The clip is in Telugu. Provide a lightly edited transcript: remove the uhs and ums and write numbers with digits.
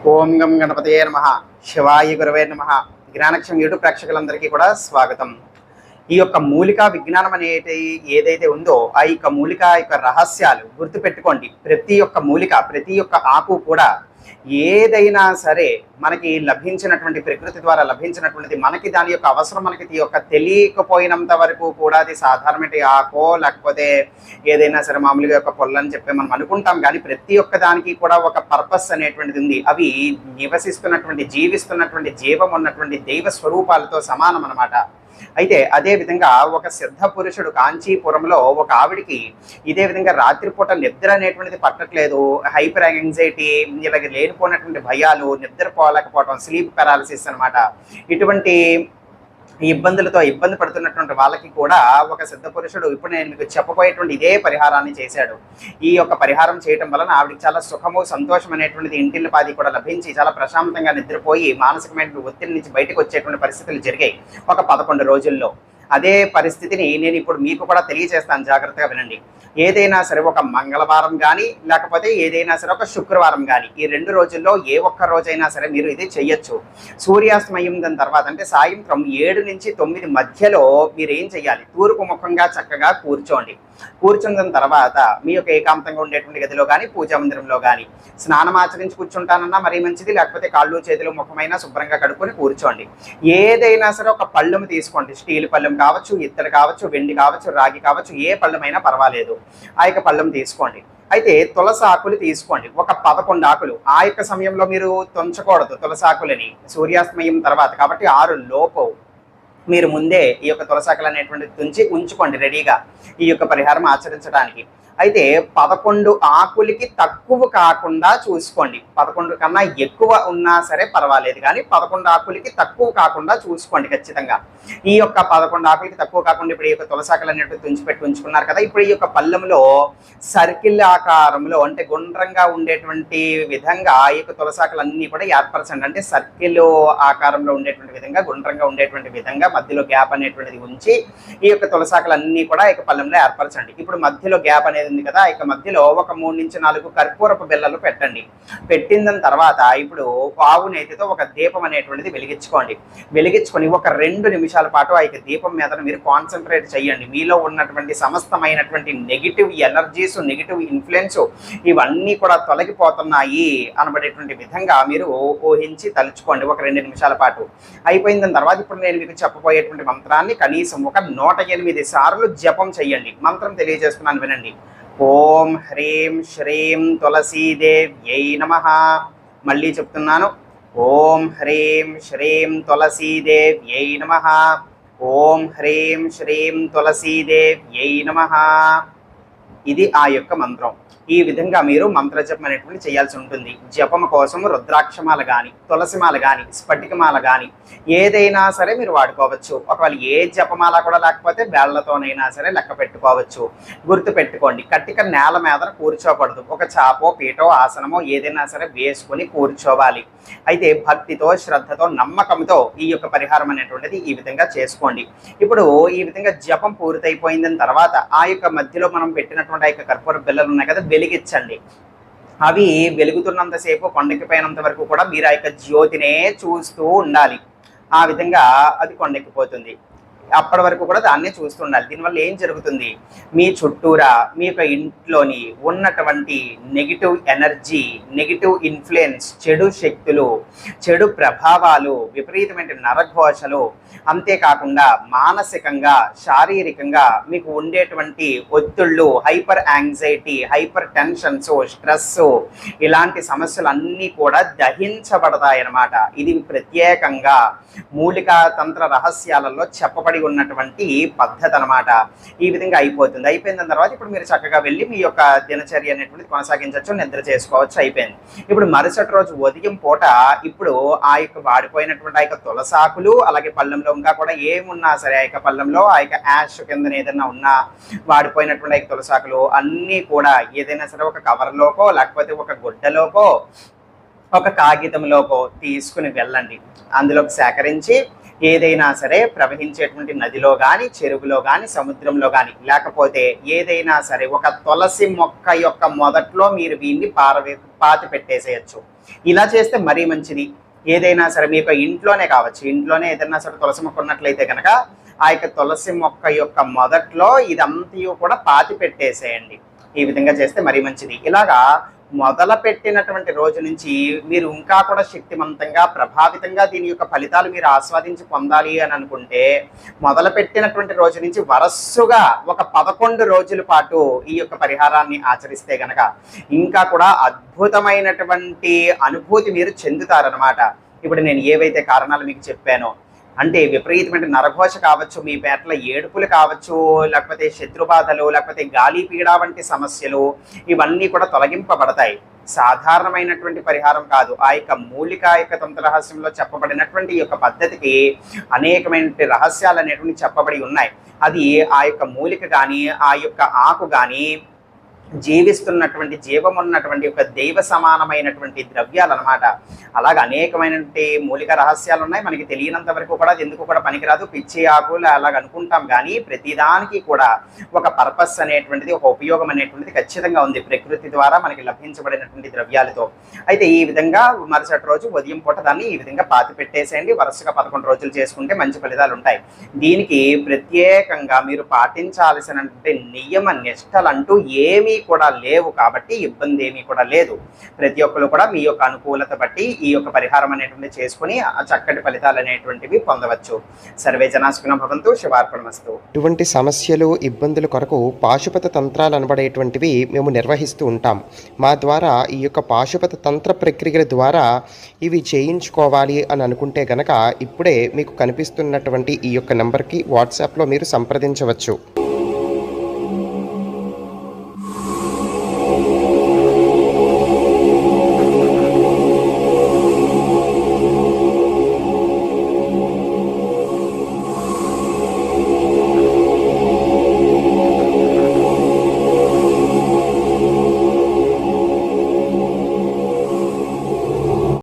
ఓం గం గణపతయే నమః. శివాయ గురవే నమః. జ్ఞానక్షం యూట్యూబ్ ప్రేక్షకులందరికీ కూడా స్వాగతం. ఈ యొక్క మూలికా విజ్ఞానం అనేది ఏదైతే ఉందో ఆ యొక్క మూలిక యొక్క రహస్యాలు గుర్తుపెట్టుకోండి. ప్రతి ఒక్క మూలిక, ప్రతి ఒక్క ఆకు కూడా ఏదైనా సరే మనకి లభించినటువంటి ప్రకృతి ద్వారా లభించినటువంటిది. మనకి దాని యొక్క అవసరం మనకి తెలియకపోయినంత వరకు కూడా అది సాధారణమైన ఆకో లేకపోతే ఏదైనా సరే మామూలుగా యొక్క పొల్లని చెప్పి మనం అనుకుంటాం. కానీ ప్రతి ఒక్క దానికి కూడా ఒక పర్పస్ అనేటువంటిది ఉంది. అవి నివసిస్తున్నటువంటి జీవిస్తున్నటువంటి జీవం ఉన్నటువంటి దైవ స్వరూపాలతో సమానం అన్నమాట. అయితే అదే విధంగా ఒక సిద్ధ పురుషుడు కాంచీపురంలో ఒక ఆవిడికి ఇదే విధంగా రాత్రిపూట నిద్ర అనేటువంటిది పట్టట్లేదు. హైపర్ యాంగ్జైటీ, ఇలాగ లేనిపోయినటువంటి భయాలు, నిద్రపోలేకపోవడం, స్లీప్ పారాలిసిస్ అనమాట. ఇటువంటి ఇబ్బందులతో ఇబ్బంది పడుతున్నటువంటి వాళ్ళకి కూడా ఒక సిద్ధ పురుషుడు ఇప్పుడు నేను మీకు చెప్పబోయేటువంటి ఇదే పరిహారాన్ని చేశాడు. ఈ యొక్క పరిహారం చేయడం వలన ఆవిడకి చాలా సుఖము, సంతోషం అనేటువంటిది ఇంటిల్లిపాది కూడా లభించి చాలా ప్రశాంతంగా నిద్రపోయి మానసికమైన ఒత్తిడి నుంచి బయటకు వచ్చేటువంటి పరిస్థితులు జరిగాయి ఒక 11 రోజుల్లో. అదే పరిస్థితిని నేను ఇప్పుడు మీకు కూడా తెలియజేస్తాను, జాగ్రత్తగా వినండి. ఏదైనా సరే ఒక మంగళవారం కానీ లేకపోతే ఏదైనా సరే ఒక శుక్రవారం కానీ, ఈ 2 రోజుల్లో ఏ ఒక్క రోజైనా సరే మీరు ఇది చెయ్యొచ్చు. సూర్యాస్తమయం దాని తర్వాత అంటే సాయంత్రం 7 నుంచి 9 మధ్యలో మీరు ఏం చెయ్యాలి, తూర్పు ముఖంగా చక్కగా కూర్చోండి. కూర్చున్న తర్వాత మీ యొక్క ఏకాంతంగా ఉండేటువంటి గదిలో కానీ పూజా మందిరంలో కానీ స్నానం ఆచరించి కూర్చుంటానన్నా మరీ మంచిది. లేకపోతే కాళ్ళు చేతులు ముఖమైనా శుభ్రంగా కడుక్కొని కూర్చోండి. ఏదైనా సరే ఒక పళ్ళెము తీసుకోండి. స్టీల్ పళ్ళెం కావచ్చు, ఇత్తడి కావచ్చు, వెండి కావచ్చు, రాగి కావచ్చు, ఏ పళ్ళెమైనా పర్వాలేదు. ఆ యొక్క పళ్ళెం తీసుకోండి. అయితే తులసి ఆకులు తీసుకోండి, ఒక 11 ఆకులు. ఆ యొక్క సమయంలో మీరు తుంచకూడదు తులసి ఆకులని, సూర్యాస్తమయం తర్వాత కాబట్టి 6 లోపు మీరు ముందే ఈ యొక్క తులసాకులు అనేటువంటిది తుంచి ఉంచుకోండి రెడీగా ఈ యొక్క పరిహారం ఆచరించడానికి. అయితే 11 ఆకులకి తక్కువ కాకుండా చూసుకోండి. 11 కన్నా ఎక్కువ ఉన్నా సరే పర్వాలేదు, కానీ 11 ఆకులకి తక్కువ కాకుండా చూసుకోండి ఖచ్చితంగా. ఈ యొక్క 11 ఆకులకి తక్కువ కాకుండా ఇప్పుడు ఈ యొక్క తులసాకులు అనేటువంటి తుంచిపెట్టి ఉంచుకున్నారు కదా. ఇప్పుడు ఈ యొక్క పళ్ళెంలో సర్కిల్ ఆకారంలో అంటే గుండ్రంగా ఉండేటువంటి విధంగా ఈ యొక్క తులసాకులన్నీ కూడా ఏర్పరచండి. అంటే సర్కిల్ ఆకారంలో ఉండేటువంటి విధంగా, గుండ్రంగా ఉండేటువంటి విధంగా మధ్యలో గ్యాప్ అనేటువంటిది ఉంచి ఈ యొక్క తులసాకులన్నీ కూడా ఈ యొక్క పళ్ళెంలో ఏర్పరచండి. ఇప్పుడు మధ్యలో గ్యాప్ అనేది ఉంది కదా, ఇక మధ్యలో ఒక 3 నుంచి 4 కర్పూరపు బిళ్ళలు పెట్టండి. పెట్టిన తర్వాత ఇప్పుడు ఆవు నేతితో ఒక దీపం అనేటువంటిది వెలిగించుకోండి. వెలిగించుకొని ఒక 2 నిమిషాల పాటు ఆ యొక్క దీపం మీద మీరు కాన్సన్ట్రేట్ చేయండి. మీలో ఉన్నటువంటి సమస్తమైనటువంటి నెగిటివ్ ఎనర్జీస్, నెగిటివ్ ఇన్ఫ్లుయెన్స్ ఇవన్నీ కూడా తొలగిపోతున్నాయి అనబడేటువంటి విధంగా మీరు ఊహించి తలుచుకోండి ఒక 2 నిమిషాల పాటు. అయిపోయిన తర్వాత ఇప్పుడు నేను మీకు చెప్పబోయేటువంటి మంత్రాన్ని కనీసం ఒక 108 సార్లు జపం చేయండి. మంత్రం తెలియజేస్తున్నాను, వినండి. ఓం హ్రీం శ్రీం తులసీదేవ్యై నమః. మళ్ళీ చెప్తున్నాను, ఓం హ్రీం శ్రీం తులసీదేవ్యై నమః. ఓం హ్రీం శ్రీం తులసీదేవ్యై నమః. ఇది ఆ యొక్క మంత్రం. ఈ విధంగా మీరు మంత్రజపం అనేటువంటి చేయాల్సి ఉంటుంది. జపం కోసం రుద్రాక్షమాల కానీ, తులసిమాల కానీ, స్ఫటికమాల కానీ ఏదైనా సరే మీరు వాడుకోవచ్చు. ఒకవేళ ఏ జపమాల కూడా లేకపోతే వేళ్లతోనైనా సరే లెక్క పెట్టుకోవచ్చు. గుర్తు పెట్టుకోండి, కట్టిక నేల మీద కూర్చోకూడదు. ఒక చాపో, పీటో, ఆసనమో ఏదైనా సరే వేసుకొని కూర్చోవాలి. అయితే భక్తితో, శ్రద్ధతో, నమ్మకంతో ఈ యొక్క పరిహారం అనేటువంటిది ఈ విధంగా చేసుకోండి. ఇప్పుడు ఈ విధంగా జపం పూర్తయిపోయిన తర్వాత ఆ యొక్క మధ్యలో మనం పెట్టినటువంటి ఆ యొక్క కర్పూర బిళ్ళలు ఉన్నాయి కదా, వెలిగించండి. అవి వెలుగుతున్నంతసేపు, కొండెక్కిపోయినంత వరకు కూడా మీరు ఆ యొక్క జ్యోతినే చూస్తూ ఉండాలి. ఆ విధంగా అది కొండెక్కిపోతుంది. అప్పటి వరకు కూడా దాన్నే చూస్తుండాలి. దీనివల్ల ఏం జరుగుతుంది, మీ చుట్టూరా మీ యొక్క ఇంట్లోని ఉన్నటువంటి నెగిటివ్ ఎనర్జీ, నెగిటివ్ ఇన్ఫ్లుయెన్స్, చెడు శక్తులు, చెడు ప్రభావాలు, విపరీతమైన నరఘోషలు, అంతేకాకుండా మానసికంగా, శారీరకంగా మీకు ఉండేటువంటి ఒత్తిళ్ళు, hyper anxiety, hyper tensions, stress, ఇలాంటి సమస్యలన్నీ కూడా దహించబడతాయన్నమాట. ఇది ప్రత్యేకంగా మూలికా తంత్ర రహస్యాలలో చెప్పబడి ఉన్నటువంటి పద్ధతి అన్నమాట. ఈ విధంగా అయిపోతుంది. అయిపోయిన తర్వాత ఇప్పుడు మీరు చక్కగా వెళ్ళి మీ యొక్క దినచర్య అనేటువంటిది కొనసాగించవచ్చు, నిద్ర చేసుకోవచ్చు. అయిపోయింది. ఇప్పుడు మరుసటి రోజు ఉదయం పూట ఇప్పుడు ఆ యొక్క వాడిపోయినటువంటి ఆ యొక్క తులసాకులు, అలాగే పళ్ళెంలో ఇంకా కూడా ఏమున్నా సరే ఆ యొక్క పళ్ళెంలో ఆ యొక్క యాష్ కింద ఏదైనా ఉన్నా వాడిపోయినటువంటి ఆ యొక్క తులసాకులు అన్నీ కూడా ఏదైనా సరే ఒక కవర్లోకో లేకపోతే ఒక గుడ్డలోకో ఒక కాగితంలోకో తీసుకుని వెళ్ళండి. అందులోకి సేకరించి ఏదైనా సరే ప్రవహించేటువంటి నదిలో కానీ, చెరువులో కానీ, సముద్రంలో కానీ, లేకపోతే ఏదైనా సరే ఒక తులసి మొక్క యొక్క మొదట్లో మీరు దీన్ని పాతి పెట్టేసేయచ్చు. ఇలా చేస్తే మరీ మంచిది. ఏదైనా సరే మీ యొక్క ఇంట్లోనే కావచ్చు, ఇంట్లోనే ఏదైనా సరే తులసి మొక్క ఉన్నట్లయితే కనుక ఆ యొక్క తులసి మొక్క యొక్క మొదట్లో ఇదంతా కూడా పాతి పెట్టేసేయండి. ఈ విధంగా చేస్తే మరీ మంచిది. ఇలాగా మొదలు పెట్టినటువంటి రోజు నుంచి మీరు ఇంకా కూడా శక్తివంతంగా ప్రభావితంగా దీని యొక్క ఫలితాలు మీరు ఆస్వాదించి పొందాలి అని అనుకుంటే మొదలు పెట్టినటువంటి రోజు నుంచి వరస్సుగా ఒక 11 రోజుల పాటు ఈ యొక్క పరిహారాన్ని ఆచరిస్తే గనక ఇంకా కూడా అద్భుతమైనటువంటి అనుభూతి మీరు చెందుతారనమాట. ఇప్పుడు నేను ఏవైతే కారణాలు మీకు చెప్పానో, అంటే విపరీతమైన నరఘోష కావచ్చు, మీ పేటల ఏడుపులు కావచ్చు, లేకపోతే శత్రుబాధలు, లేకపోతే గాలి పీడ వంటి సమస్యలు, ఇవన్నీ కూడా తొలగింపబడతాయి. సాధారణమైనటువంటి పరిహారం కాదు. ఆ యొక్క మూలికా యొక్క తంత్ర రహస్యంలో చెప్పబడినటువంటి ఈ యొక్క పద్ధతికి అనేకమైన రహస్యాలు అనేటువంటి చెప్పబడి ఉన్నాయి. అది ఆ యొక్క మూలిక కానీ, ఆ యొక్క ఆకు కానీ జీవిస్తున్నటువంటి జీవం ఉన్నటువంటి ఒక దైవ సమానమైనటువంటి ద్రవ్యాలు అనమాట. అలాగే అనేకమైనటువంటి మూలిక రహస్యాలు ఉన్నాయి. మనకి తెలియనంత వరకు కూడా అది ఎందుకు కూడా పనికిరాదు, పిచ్చి ఆకులు అలాగ అనుకుంటాం. కానీ ప్రతిదానికి కూడా ఒక పర్పస్ అనేటువంటిది, ఒక ఉపయోగం అనేటువంటిది ఖచ్చితంగా ఉంది ప్రకృతి ద్వారా మనకి లభించబడినటువంటి ద్రవ్యాలతో. అయితే ఈ విధంగా మరుసటి రోజు ఉదయం పూట దాన్ని ఈ విధంగా పాతి పెట్టేసేయండి. వరుసగా 11 రోజులు చేసుకుంటే మంచి ఫలితాలు ఉంటాయి. దీనికి ప్రత్యేకంగా మీరు పాటించాల్సినటువంటి నియమ నిష్టలంటూ ఏమీ కూడా లేవు కాబట్టి ఇబ్బంది ఏమీ కూడా లేదు. ప్రతి ఒక్కరు కూడా మీ యొక్క అనుకూలత బట్టి ఈ యొక్క పరిహారం అనేటువంటి చేసుకుని చక్కటి ఫలితాలు అనేటువంటివి పొందవచ్చు. సర్వే జనా సుఖినో భవంతు. శుభార్పణమస్తు. ఇటువంటి సమస్యలు, ఇబ్బందుల కొరకు పాశుపత తంత్రాలు అనబడేటువంటివి మేము నిర్వహిస్తూ ఉంటాం. మా ద్వారా ఈ యొక్క పాశుపత తంత్ర ప్రక్రియల ద్వారా ఇవి చేయించుకోవాలి అని అనుకుంటే గనక ఇప్పుడే మీకు కనిపిస్తున్నటువంటి ఈ యొక్క నెంబర్కి వాట్సాప్లో మీరు సంప్రదించవచ్చు.